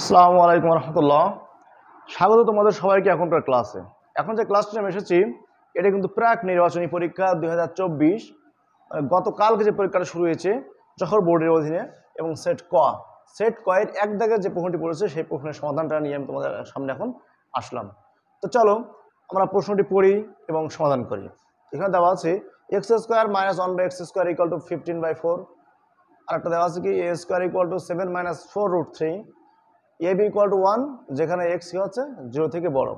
আসসালামু আলাইকুম রহমতুল্লাহ। স্বাগত তোমাদের সবাইকে এখনকার ক্লাসে। এখন যে ক্লাসটা আমি এসেছি এটা কিন্তু প্রাক নির্বাচনী পরীক্ষা 2024। গতকালকে যে পরীক্ষাটা শুরু হয়েছে জহর বোর্ডের অধীনে এবং সেট ক এর এক দাগের যে প্রশ্নটি পড়েছে সেই প্রশ্নের সমাধানটা নিয়ে আমি তোমাদের সামনে এখন আসলাম। তো চলো আমরা প্রশ্নটি পড়ি এবং সমাধান করি। এখানে দেওয়া আছে x square minus 1/x² equal to 15/4। আর একটা দেওয়া আছে কি a square equal to 7 - 4√3। A b equal to 1, যেখানে এক্স কি হচ্ছে 0 থেকে বড়।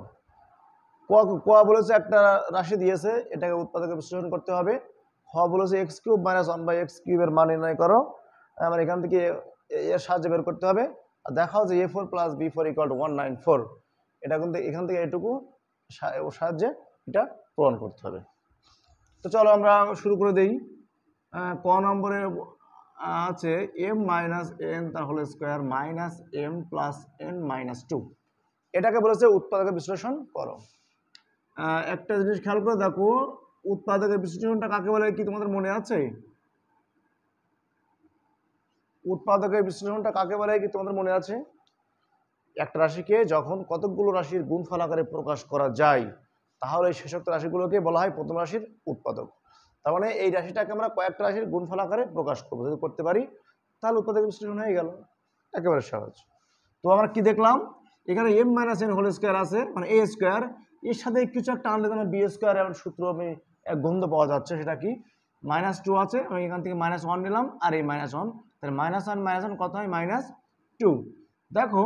কোয়া বলেছে একটা রাশি দিয়েছে, এটাকে উৎপাদকে বিশ্লেষণ করতে হবে। খ বলেছে x³ - 1/x³ এর মান নির্ণয় করো। আমার এখান থেকে এর সাহায্যে বের করতে হবে। আর দেখাও যে a4 + b4 = 194। এটা কিন্তু এখান থেকে এটুকু সাহায্যে এটা প্রমাণ করতে হবে। তো চলো আমরা শুরু করে দেই। ক নম্বরে আছে m - n তার whole square minus m + n - 2। এটাকে বলেছে উৎপাদকের বিশ্লেষণ করো। একটা জিনিস খেয়াল করে দেখো, উৎপাদকের বিশ্লেষণটা কাকে বলে কি তোমাদের মনে আছে? উৎপাদকের বিশ্লেষণটা কাকে বলে কি তোমাদের মনে আছে? একটা রাশিকে যখন কতকগুলো রাশির গুণফল আকারে প্রকাশ করা যায় তাহলে এই শেষোক্ত রাশিগুলোকে বলা হয় প্রথম রাশির উৎপাদক। তার মানে এই রাশিটাকে আমরা কয়েকটা রাশির গুণফল আকারে প্রকাশ করবো, যদি করতে পারি তাহলে উৎপাদকের বিশ্লেষণ হয়ে গেল, একেবারে সহজ। তো আমরা কি দেখলাম, এখানে m - n হোল স্কয়ার আছে, মানে a স্কয়ার, এর সাথে কিছু একটা আনলে আমরা b স্কয়ার এর সূত্র আমি এক গন্ধ পাওয়া যাচ্ছে, সেটা কি -2 আছে, আমি এখান থেকে -1 নিলাম আর এই -1, তাহলে -1 কত হয় -2। দেখো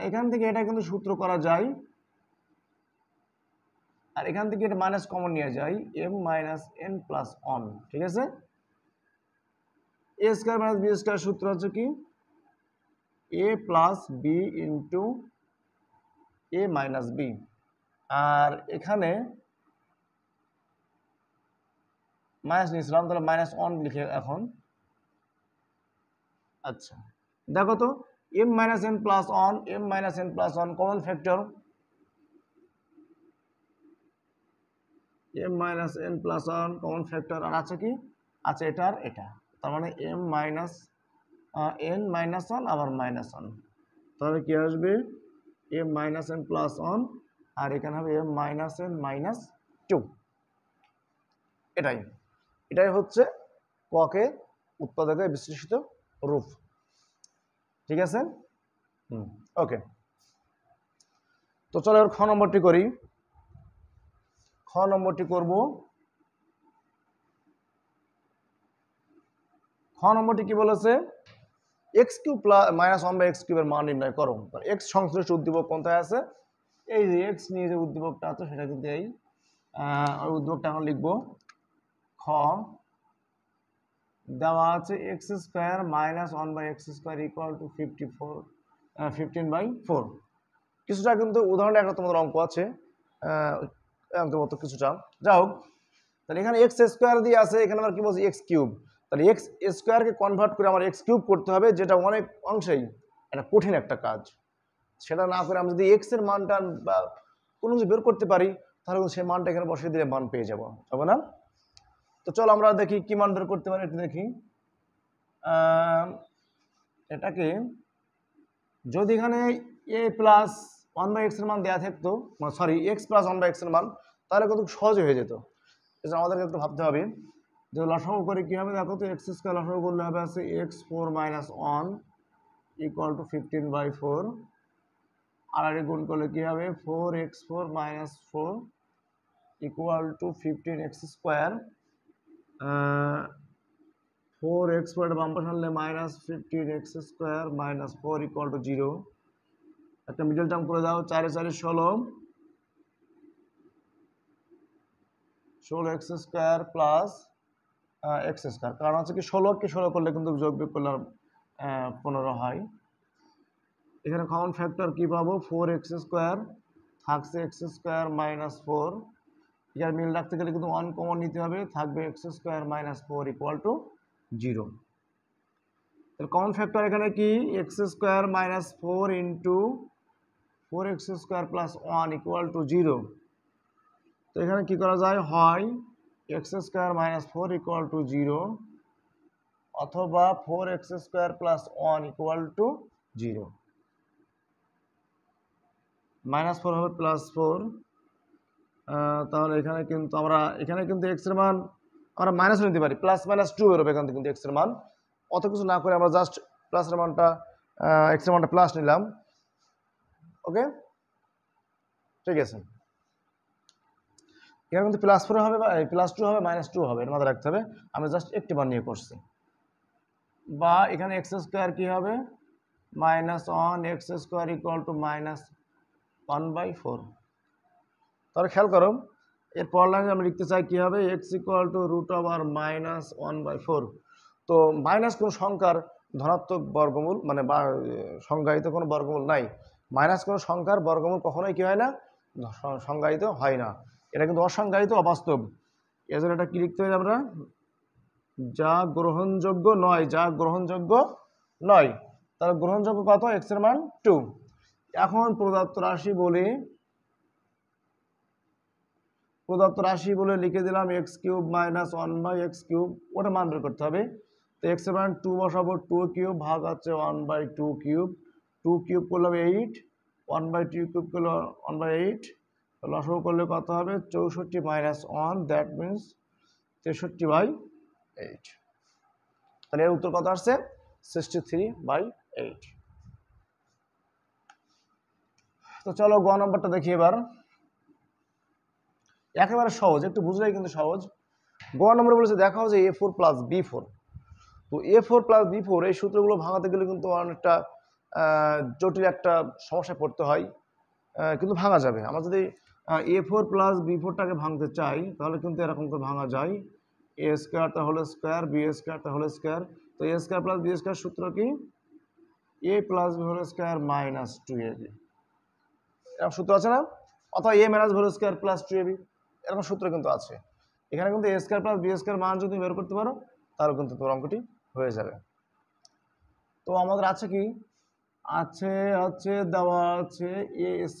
এখান থেকে এটা কিন্তু সূত্র করা যায়, আর এখান থেকে এটা মাইনাস কমন নিয়ে যায়, m - n + 1, ঠিক আছে। a স্কয়ার - b স্কয়ার সূত্র হচ্ছে কি a + b * a - b। আর এখানে মাইনাস নিয়েছিলাম, তাহলে -1 লিখে এখন। আচ্ছা দেখো তো m - n + 1, m - n + 1 common factor, m - n + 1 common factor, আর আছে কি আছে এটা আর এটা, তার মানে m - n - 1 আবার -1, তাহলে কি আসবে m - n + 1 আর এখানে হবে m - n - 2। এটাই হচ্ছে ককে উৎপাদকের বিশ্লেষিত রূপ, ঠিক আছে। ওকে, তো চলো এবার খ নম্বরটি করি। খ নম্বরটি করব। খ নম্বরটি কি বলেছে, x³ - 1/x³ এর মান নির্ণয় করো। x সংশ্লিষ্ট উদ্দীপক কোনটায় আছে, এই যে x নিয়ে যে উদ্দীপকটা আছে সেটা কিন্তু এই উদ্দীপকটা এখন লিখবো। খ দেওয়া আছে x² - 1/x² = 15/4। কিছুটা কিন্তু উদাহরণে একটা তোমাদের অঙ্ক আছে অঙ্কের মতো কিছুটা, যাই হোক। তাহলে এখানে x² দিয়ে আছে, এখানে আবার কি বলছি x³, তাহলে x² কে কনভার্ট করে আমার x³ করতে হবে, যেটা অনেক অংশেই একটা কঠিন একটা কাজ। সেটা না করে আমি যদি x এর মানটা বা কোনো কিছু বের করতে পারি তাহলে সেই মানটা এখানে বসিয়ে দিলে মান পেয়ে যাবো, হবে না? তো চলো আমরা দেখি কি মান বের করতে পারি, একটু দেখি। এটাকে যদি এখানে a + 1/x এর মান দেওয়া থাকতো, সরি x + 1/x এর মান, তাহলে কিন্তু সহজে হয়ে যেত। এটা আমাদেরকে একটু ভাবতে হবে যে লসাগু করে কি হবে। দেখো তো x² লসাগু করলে হবে আছে x4 - 1 = 15/4, আর গুণ করলে কি হবে 4x4 - 4 = 15x²। 4x² বাম পাশে আনলে -15x² - 4 = 0। একটা মিডল টার্ম করে দাও, 4 - 4 = 16, 16x² + x², কারণ হচ্ছে কি 16কে 16 করলে কিন্তু যোগ বিয়োগ করলে 15 হয়। এখানে কমন ফ্যাক্টর কি পাবো, 4x² থাকছে x² - 4, এখানে মিল রাখতে গেলে কিন্তু 1 কমন নিতে হবে, থাকবে x² - 4 = 0। তাহলে কমন ফ্যাক্টর এখানে কি x² - 4 * 4x² + 1 = 0। তো এখানে কি করা যায়, হয় x² - 4 = 0 অথবা 4x² + 1 = 0। -4 হবে +4, তাহলে এখানে কিন্তু আমরা এক্স এর মান আমরা মাইনাস নিতে পারি, +-2 বেরোবে এখান থেকে কিন্তু এক্স এর মান। অত কিছু না করে আমরা জাস্ট এক্স এর মানটা প্লাস নিলাম। ওকে, ঠিক আছে। এখানে কিন্তু +4 হবে বা +2 হবে, -2 হবে, এর মাথায় রাখতে হবে। আমি জাস্ট একটি মান নিয়ে করছি। বা এখানে এক্স স্কোয়ার কি হবে, -1x² = -1/4। তাহলে খেয়াল করো, এর পরের লাইনে আমরা লিখতে চাই কি হবে, x √(-1/4)। তো মাইনাস কোনো সংখ্যার ধনাত্মক বর্গমূল মানে সংজ্ঞায়িত কোনো বর্গমূল নাই। মাইনাস কোনো সংখ্যার বর্গমূল কখনোই কি হয় না, সংজ্ঞায়িত হয় না। এটা কিন্তু অসংজ্ঞায়িত, অবাস্তব। এর জন্য এটা কি লিখতে হবে আমরা, যা গ্রহণযোগ্য নয়, যা গ্রহণযোগ্য নয়। তাহলে গ্রহণযোগ্য কত, এক্স এর মান 2। এখন প্রদত্ত রাশি বলে লিখে দিলাম x³ -1/x³, ওটা মান বের করতে হবে। তো এক্স এর মান 2 বসাবো, 2³ ভাগ হচ্ছে 1/2³, 2³ করলাম 8, 1/2³ করলে 1/8, লসাগু করলে কত হবে 64 - 1, দ্যাট মিনস 63/8। তাহলে এর উত্তর কত আসছে, 63/8। তো চলো গ নম্বরটা দেখি এবার। একেবারে সহজ, একটু বুঝলেই কিন্তু সহজ। গ নম্বরে বলেছে দেখাও যে A4 + B4। তো A4 + B4 এই সূত্রগুলো ভাঙাতে গেলে কিন্তু অনেকটা জটিল একটা সমস্যায় পড়তে হয়, কিন্তু ভাঙা যাবে। আমরা যদি A4 + B4টাকে ভাঙতে চাই তাহলে কিন্তু এরকম করে ভাঙা যায়, A² তার হোল স্কোয়ার, B² তার হোল স্কোয়ার। তো A² + B² সূত্র কি, A + B whole square -2AB, এরকম সূত্র আছে না? অথবা A - B whole square + 2AB, এরকম সূত্র কিন্তু আছে। এখানে কিন্তু A² + B² মান যদি বের করতে পারো তাহলে কিন্তু তোমার অঙ্কটি হয়ে যাবে। তো আমাদের আছে কি, হচ্ছে দেওয়া আছে A² =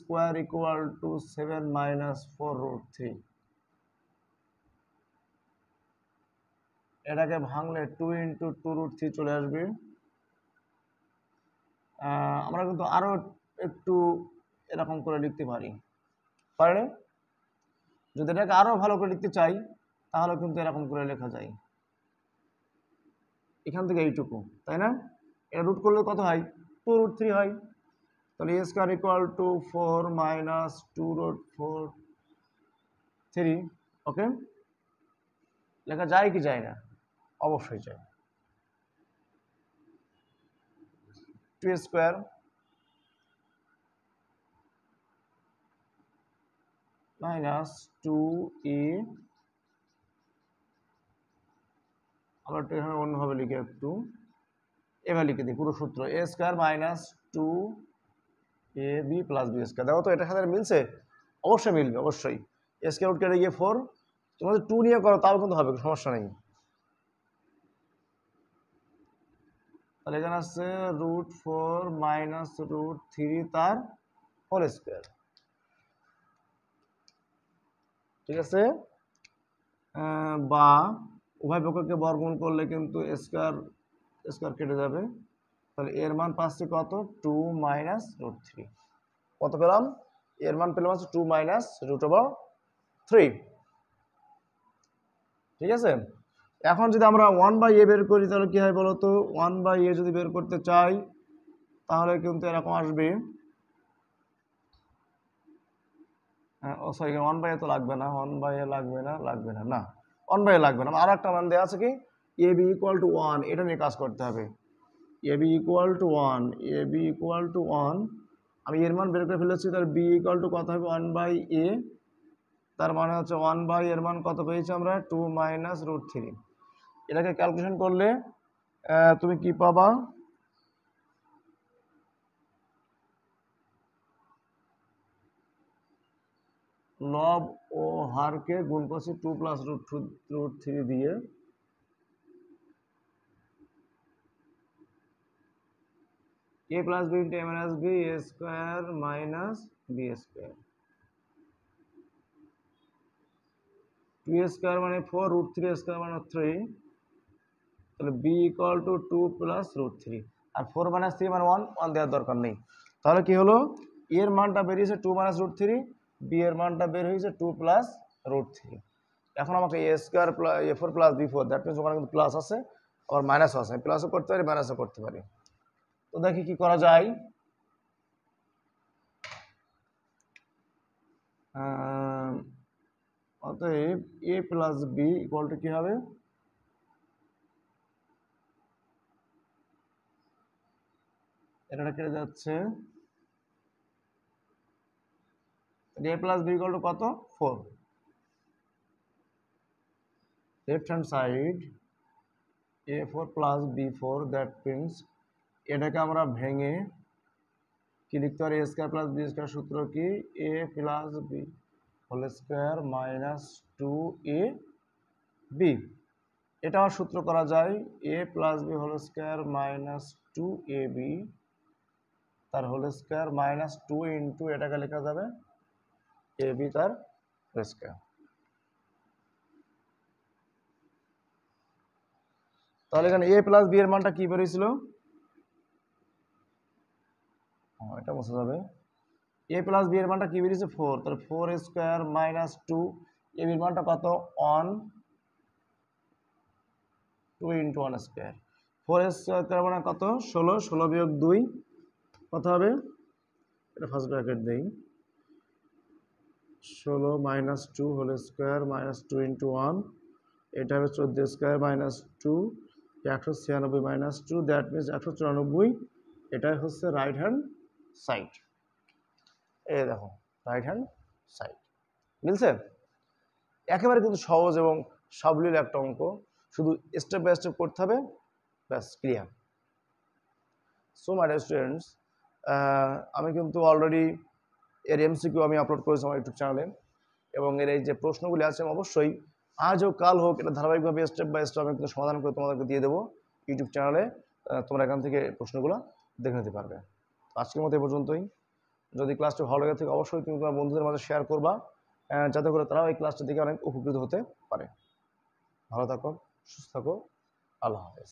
7 - 4√3। এটাকে ভাঙলে 2 × 2√3 চলে আসবে। আমরা কিন্তু আরো একটু এরকম করে লিখতে পারি, যদি এটাকে আরো ভালো করে লিখতে চাই তাহলে কিন্তু এরকম করে লেখা যায়, এখান থেকে এইটুকু, তাই না? এটা রুট করলে কত হয়, 2√3 হয়। তাহলে A² = 4 - 2√3। ওকে, লেখা যায় কি যায় না, অবশ্যই যায়। 2² - 2a, আবার এখানে অন্যভাবে লিখে একটু এভাবে লিখে দিই পুরো সূত্র, A² - 2ab + b²। দেখো তো এটার সাথে মিলছে, অবশ্যই মিলবে, অবশ্যই। A² রুট কেটে গিয়ে 4, তোমরা 2 নিয়ে করো তাও কিন্তু হবে, সমস্যা নেই। তাহলে এখানে আসছে √4 - √3 তার হোল স্কোয়ার, ঠিক আছে। বা উভয় পক্ষকে বর্গমূল করলে কিন্তু স্কোয়ার কেটে যাবে। তাহলে এর মান পাচ্ছি কত, 2 - √3। কত পেলাম, এর মান পেলাম হচ্ছে 2 - √3, ঠিক আছে। এখন যদি আমরা 1/a বের করি তাহলে কি হয় বলতো, 1/a যদি বের করতে চাই তাহলে কিন্তু এরকম আসবে, সরি 1/a তো লাগবে না, 1/a লাগবে না, 1/a লাগবে না। আর একটা মান দেওয়া আছে কি, ab = 1, এটা নিয়ে কাজ করতে হবে। ab = 1, আমি এর মান বের করে ফেলেছি। তাহলে b = কত হবে, 1/a, তার মানে হচ্ছে 1/a এর মান কত পেয়েছি আমরা, 2 - √3। এটাকে ক্যালকুলেশন করলে তুমি কি পাবা, লব ও হারকে গুণ করছি 2 + √3 দিয়ে, a + b × a - b, a² - b²। 2² মানে 4, √3² মানে 3, তাহলে b = 2 + √3। আর 4 - 3 মানে 1 দেওয়ার দরকার নেই। তাহলে কি হলো, এর মানটা বেরিয়েছে 2 মাইনাস রুট থ্রি, বি এর মানটা বের হয়েছে 2 প্লাস রুট থ্রি। এখন আমাকে a square plus a four plus b four, that means ওখানে কিন্তু প্লাস আছে আবার মাইনাসও আছে, প্লাসও করতে পারি মাইনাসও করতে পারি। তো দেখি কি করা যায়। অতএব a plus b equal to কি হবে, এটা কেটে যাচ্ছে, a plus b equal to কত 4, left hand side a4 plus b4, that means এটাকে আমরা ভেঙে কি লিখতে পারি, a square plus b square, সূত্র কি a plus b whole square minus 2a b. এটা আমার সূত্র করা যায় a plus b whole square minus 2ab তার হোল স্কোয়ার মাইনাস 2 ইন্টু এটাকে লেখা যাবে এ বি তার হোল স্কোয়ার। তাহলে এখানে এ প্লাস বি এর মানটা কি বেরিয়েছিল, এটা বোঝা যাবে, এ প্লাস বি এর মানটা কি বেরিয়েছে 4, তাহলে 4 স্কোয়ার মাইনাস 2, এ বির মানটা কত 1, 2 ইন্টু 1 স্কোয়ার, 4 স্কোয়ার মানে কত 16, 16 বিয়োগ 2 কত হবে, এটা ফার্স্ট ব্র্যাকেট দেই, 16 minus 2 whole square minus 2 into 1, এটা হবে 14 square minus 2, 196 minus 2, that means 194, এটাই হচ্ছে রাইট হ্যান্ড সাইড। এই দেখো রাইট হ্যান্ড সাইড মিলছে। একেবারে কিন্তু সহজ এবং সাবলীল একটা অঙ্ক, শুধু স্টেপ বাই স্টেপ করতে হবে, ব্যাস clear. So my dear students, আমি কিন্তু অলরেডি এর এমসিকিউ আমি আপলোড করেছি আমার ইউটিউব চ্যানেলে, এবং এর এই যে প্রশ্নগুলি আছে অবশ্যই আজ হোক কাল হোক এটা ধারাবাহিকভাবে স্টেপ বাই স্টেপ আমি কিন্তু সমাধান করে তোমাদেরকে দিয়ে দেবো ইউটিউব চ্যানেলে, তোমরা এখান থেকে প্রশ্নগুলো দেখে নিতে পারবে। আজকের মতো এই পর্যন্তই। যদি ক্লাসটি ভালো লাগে থাকে অবশ্যই তুমি তোমার বন্ধুদের মাঝে শেয়ার করবা, যাতে করে তারাও এই ক্লাসটা থেকে অনেক উপকৃত হতে পারে। ভালো থাকো, সুস্থ থাকো, আল্লাহ হাফেজ।